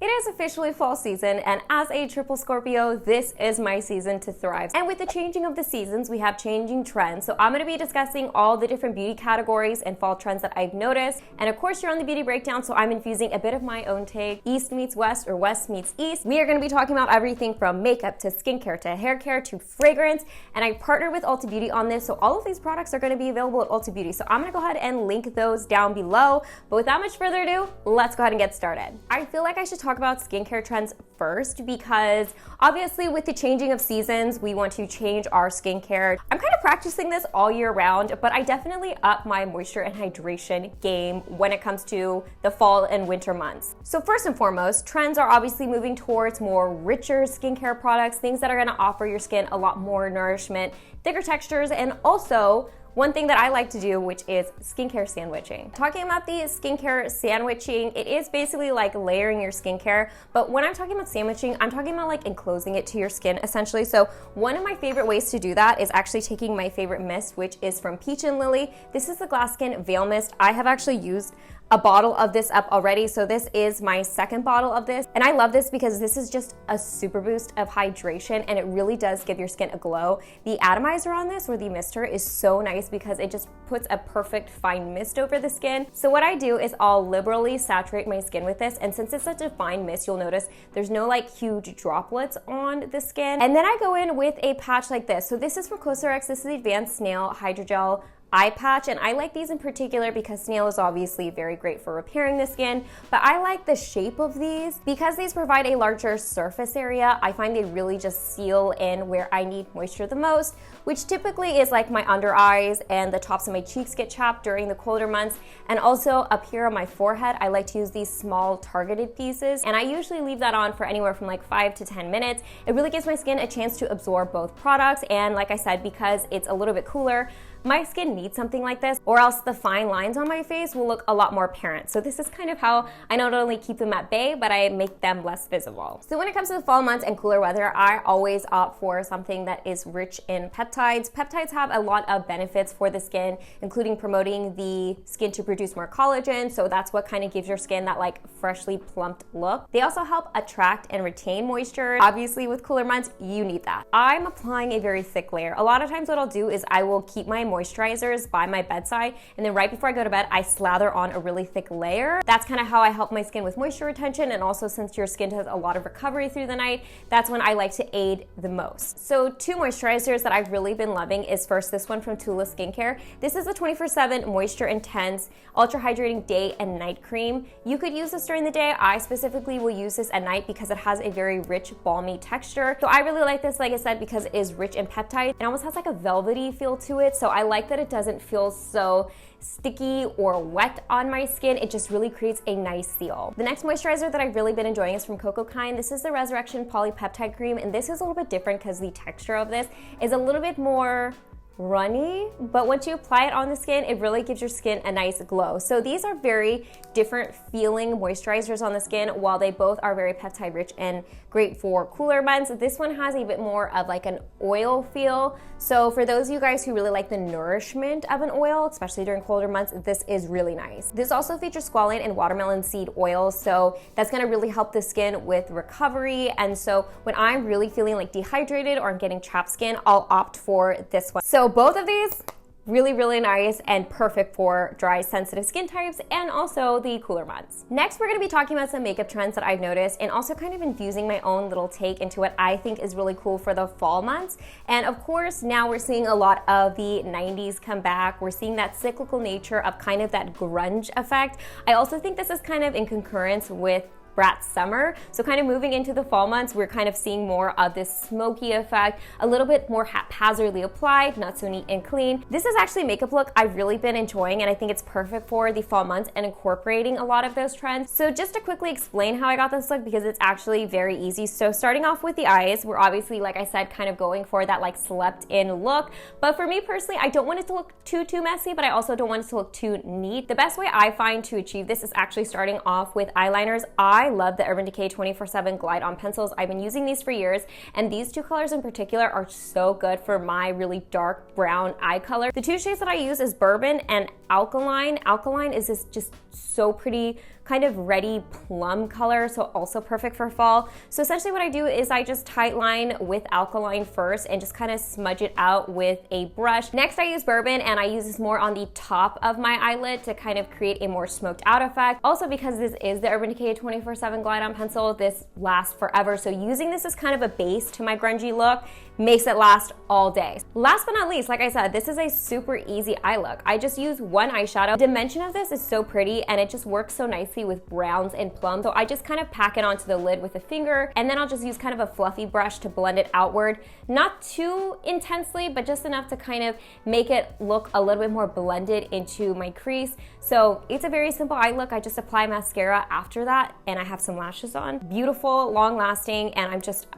It is officially fall season, and as a triple Scorpio, this is my season to thrive. And with the changing of the seasons, we have changing trends. So I'm going to be discussing all the different beauty categories and fall trends that I've noticed. And of course, you're on the beauty breakdown, so I'm infusing a bit of my own take. East meets West or West meets East. We are going to be talking about everything from makeup to skincare to hair care to fragrance. And I partnered with Ulta Beauty on this, so all of these products are going to be available at Ulta Beauty. So I'm going to go ahead and link those down below. But without much further ado, let's go ahead and get started. I feel like I should talk about skincare trends first because obviously with the changing of seasons, we want to change our skincare. I'm kind of practicing this all year round, but I definitely up my moisture and hydration game when it comes to the fall and winter months. So first and foremost, trends are obviously moving towards more richer skincare products, things that are going to offer your skin a lot more nourishment, thicker textures, and also one thing that I like to do, which is skincare sandwiching. Talking about the skincare sandwiching, it is basically like layering your skincare, but when I'm talking about sandwiching, I'm talking about like enclosing it to your skin essentially. So one of my favorite ways to do that is actually taking my favorite mist, which is from Peach and Lily. This is the Glass Skin Veil Mist. I have actually used a bottle of this up already, so this is my second bottle of this, and I love this because this is just a super boost of hydration, and it really does give your skin a glow. The atomizer on this, or the mister, is so nice because it just puts a perfect fine mist over the skin. So what I do is I'll liberally saturate my skin with this, and since it's such a fine mist, you'll notice there's no like huge droplets on the skin. And then I go in with a patch like this. So this is from Cosrx. This is the Advanced Snail Hydrogel eye patch, and I like these in particular because Snail is obviously very great for repairing the skin, but I like the shape of these because these provide a larger surface area. I find they really just seal in where I need moisture the most, which typically is like my under eyes and the tops of my cheeks get chapped during the colder months, and also up here on my forehead. I like to use these small targeted pieces, and I usually leave that on for anywhere from like 5 to 10 minutes. It really gives my skin a chance to absorb both products, and like I said, because it's a little bit cooler, my skin needs something like this, or else the fine lines on my face will look a lot more apparent. So this is kind of how I not only keep them at bay, but I make them less visible. So when it comes to the fall months and cooler weather, I always opt for something that is rich in peptides. Peptides have a lot of benefits for the skin, including promoting the skin to produce more collagen. So that's what kind of gives your skin that like freshly plumped look. They also help attract and retain moisture. Obviously with cooler months, you need that. I'm applying a very thick layer. A lot of times what I'll do is I will keep my moisturizers by my bedside, and then right before I go to bed, I slather on a really thick layer. That's kind of how I help my skin with moisture retention, and also since your skin does a lot of recovery through the night, that's when I like to aid the most. So two moisturizers that I've really been loving is first this one from Tula Skincare. This is the 24/7 Moisture Intense Ultra Hydrating Day and Night Cream. You could use this during the day. I specifically will use this at night because it has a very rich, balmy texture. So I really like this, like I said, because it is rich in peptides. It almost has like a velvety feel to it, so I like that it doesn't feel so sticky or wet on my skin. It just really creates a nice seal. The next moisturizer that I've really been enjoying is from Cocokind. This is the Resurrection Polypeptide Cream, and this is a little bit different because the texture of this is a little bit more runny, but once you apply it on the skin, it really gives your skin a nice glow. So these are very different feeling moisturizers on the skin. While they both are very peptide rich and great for cooler months, this one has a bit more of like an oil feel. So for those of you guys who really like the nourishment of an oil, especially during colder months, this is really nice. This also features squalane and watermelon seed oil, so that's gonna really help the skin with recovery. And so when I'm really feeling like dehydrated or I'm getting chapped skin, I'll opt for this one. So both of these, really nice and perfect for dry, sensitive skin types and also the cooler months. Next, we're gonna be talking about some makeup trends that I've noticed and also kind of infusing my own little take into what I think is really cool for the fall months. And of course, now we're seeing a lot of the 90s come back. We're seeing that cyclical nature of kind of that grunge effect. I also think this is kind of in concurrence with Brat summer. So kind of moving into the fall months, we're kind of seeing more of this smoky effect, a little bit more haphazardly applied, not so neat and clean. This is actually a makeup look I've really been enjoying, and I think it's perfect for the fall months and incorporating a lot of those trends. So just to quickly explain how I got this look, because it's actually very easy. So starting off with the eyes, we're obviously, like I said, kind of going for that like slept in look. But for me personally, I don't want it to look too messy, but I also don't want it to look too neat. The best way I find to achieve this is actually starting off with eyeliners. I love the Urban Decay 24/7 Glide On pencils. I've been using these for years, and these two colors in particular are so good for my really dark brown eye color. The two shades that I use is Bourbon and Alkaline. Alkaline is this just so pretty kind of reddy plum color, so also perfect for fall. So essentially what I do is I just tightline with Alkaline first and just kind of smudge it out with a brush. Next I use Bourbon, and I use this more on the top of my eyelid to kind of create a more smoked out effect. Also, because this is the Urban Decay 24/7 Glide On Pencil, this lasts forever. So using this as kind of a base to my grungy look makes it last all day. Last but not least, like I said, this is a super easy eye look. I just use one eyeshadow. The dimension of this is so pretty, and it just works so nicely with browns and plum. So I just kind of pack it onto the lid with a finger, and then I'll just use kind of a fluffy brush to blend it outward. Not too intensely, but just enough to kind of make it look a little bit more blended into my crease. So it's a very simple eye look. I just apply mascara after that, and I have some lashes on. Beautiful, long lasting, and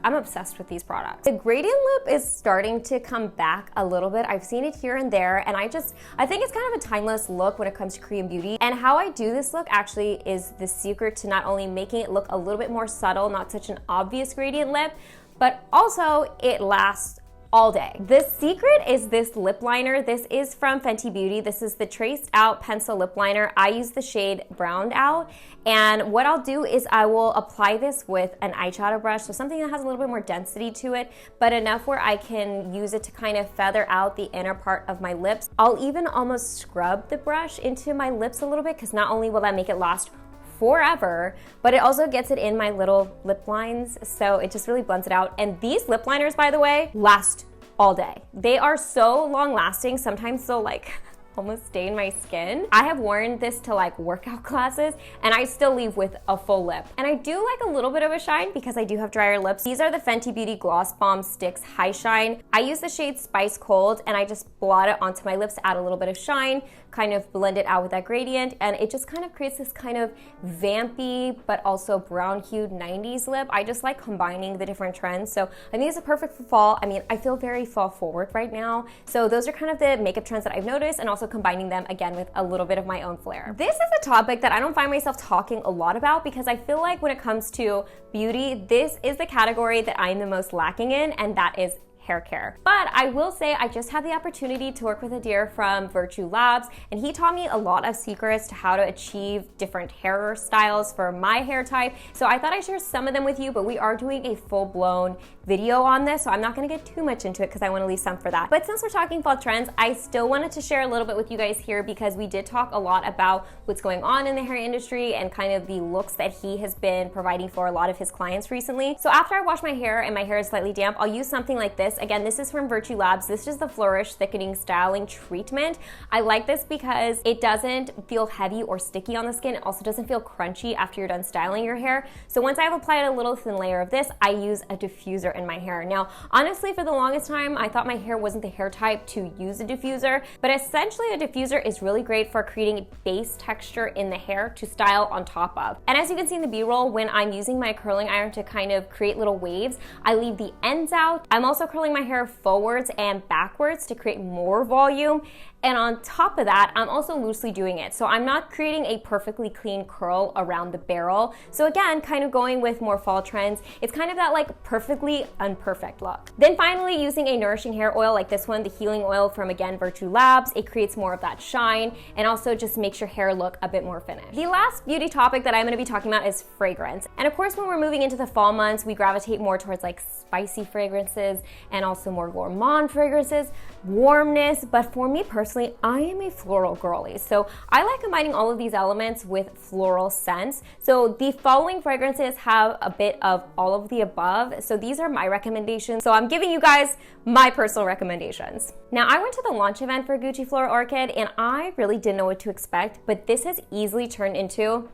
I'm obsessed with these products. The gradient lip is starting to come back a little bit. I've seen it here and there, and I think it's kind of a timeless look when it comes to Korean beauty. And how I do this look actually is the secret to not only making it look a little bit more subtle, not such an obvious gradient lip, but also it lasts all day. The secret is this lip liner. This is from Fenty Beauty. This is the Traced Out Pencil Lip Liner. I use the shade Browned Out. And what I'll do is I will apply this with an eyeshadow brush, so something that has a little bit more density to it, but enough where I can use it to kind of feather out the inner part of my lips. I'll even almost scrub the brush into my lips a little bit, because not only will that make it last forever, but it also gets it in my little lip lines, so it just really blends it out. And these lip liners, by the way, last all day. They are so long lasting, sometimes they'll like almost stain my skin. I have worn this to like workout classes, and I still leave with a full lip. And I do like a little bit of a shine because I do have drier lips. These are the Fenty Beauty Gloss Bomb Stix High Shine. I use the shade Spice Cold, and I just blot it onto my lips to add a little bit of shine, kind of blend it out with that gradient, and it just kind of creates this kind of vampy but also brown hued 90s lip. I just like combining the different trends, so I think it's perfect for fall. I mean, I feel very fall forward right now, so those are kind of the makeup trends that I've noticed, and also combining them again with a little bit of my own flair. This is a topic that I don't find myself talking a lot about, because I feel like when it comes to beauty, this is the category that I'm the most lacking in, and that is hair care. But I will say I just had the opportunity to work with a dear from Virtue Labs, and he taught me a lot of secrets to how to achieve different hair styles for my hair type. So I thought I'd share some of them with you, but we are doing a full-blown video on this, so I'm not gonna get too much into it because I wanna leave some for that. But since we're talking fall trends, I still wanted to share a little bit with you guys here, because we did talk a lot about what's going on in the hair industry and kind of the looks that he has been providing for a lot of his clients recently. So after I wash my hair and my hair is slightly damp, I'll use something like this. Again, this is from Virtue Labs. This is the Flourish Thickening Styling Treatment. I like this because it doesn't feel heavy or sticky on the skin. It also doesn't feel crunchy after you're done styling your hair. So once I've applied a little thin layer of this, I use a diffuser in my hair. Now, honestly, for the longest time, I thought my hair wasn't the hair type to use a diffuser, but essentially a diffuser is really great for creating base texture in the hair to style on top of. And as you can see in the B-roll, when I'm using my curling iron to kind of create little waves, I leave the ends out. I'm also curling my hair forwards and backwards to create more volume. And on top of that, I'm also loosely doing it. So I'm not creating a perfectly clean curl around the barrel. So again, kind of going with more fall trends. It's kind of that like perfectly unperfect look. Then finally, using a nourishing hair oil like this one, the healing oil from, again, Virtue Labs. It creates more of that shine and also just makes your hair look a bit more finished. The last beauty topic that I'm gonna be talking about is fragrance. And of course, when we're moving into the fall months, we gravitate more towards like spicy fragrances and also more gourmand fragrances, warmness. But for me personally, I am a floral girly, so I like combining all of these elements with floral scents. So the following fragrances have a bit of all of the above, so these are my recommendations. So I'm giving you guys my personal recommendations. Now, I went to the launch event for Gucci Flora Orchid, and I really didn't know what to expect, but this has easily turned into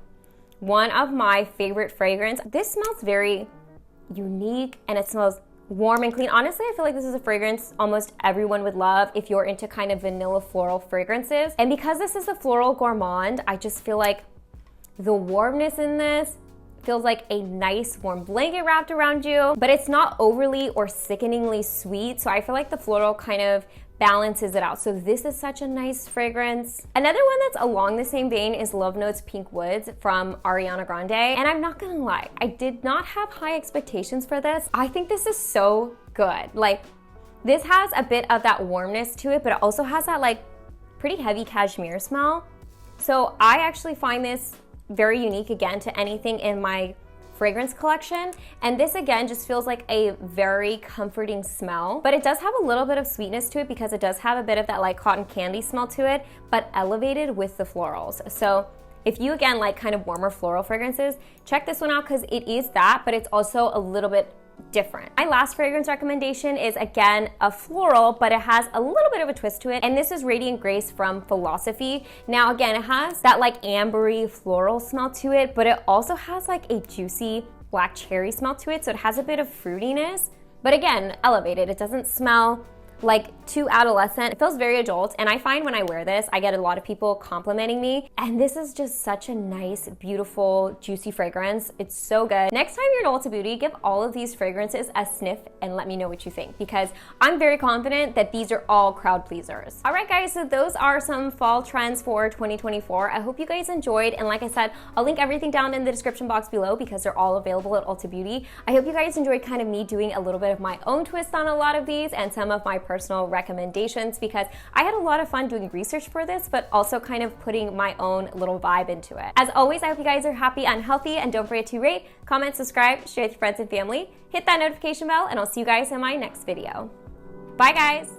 one of my favorite fragrances. This smells very unique, and it smells warm and clean. Honestly, I feel like this is a fragrance almost everyone would love if you're into kind of vanilla floral fragrances. And because this is a floral gourmand, I just feel like the warmness in this feels like a nice warm blanket wrapped around you, but it's not overly or sickeningly sweet. So I feel like the floral kind of balances it out. So this is such a nice fragrance. Another one that's along the same vein is Love Notes Pink Woods from Ariana Grande. And I'm not gonna lie, I did not have high expectations for this. I think this is so good. Like, this has a bit of that warmness to it, but it also has that like pretty heavy cashmere smell. So I actually find this very unique again to anything in my fragrance collection, and this again just feels like a very comforting smell, but it does have a little bit of sweetness to it because it does have a bit of that like cotton candy smell to it, but elevated with the florals. So if you again like kind of warmer floral fragrances, check this one out because it is that, but it's also a little bit different. My last fragrance recommendation is again a floral, but it has a little bit of a twist to it, and this is Radiant Grace from Philosophy. Now again, it has that like ambery floral smell to it, but it also has like a juicy black cherry smell to it, so it has a bit of fruitiness, but again, elevated. It doesn't smell like too adolescent. It feels very adult, and I find when I wear this, I get a lot of people complimenting me, and this is just such a nice, beautiful, juicy fragrance. It's so good. Next time you're at Ulta Beauty, give all of these fragrances a sniff and let me know what you think, because I'm very confident that these are all crowd pleasers. All right, guys, so those are some fall trends for 2024. I hope you guys enjoyed, and like I said, I'll link everything down in the description box below because they're all available at Ulta Beauty. I hope you guys enjoyed kind of me doing a little bit of my own twist on a lot of these and some of my personal recommendations, because I had a lot of fun doing research for this, but also kind of putting my own little vibe into it. As always, I hope you guys are happy and healthy, and don't forget to rate, comment, subscribe, share with your friends and family, hit that notification bell, and I'll see you guys in my next video. Bye, guys.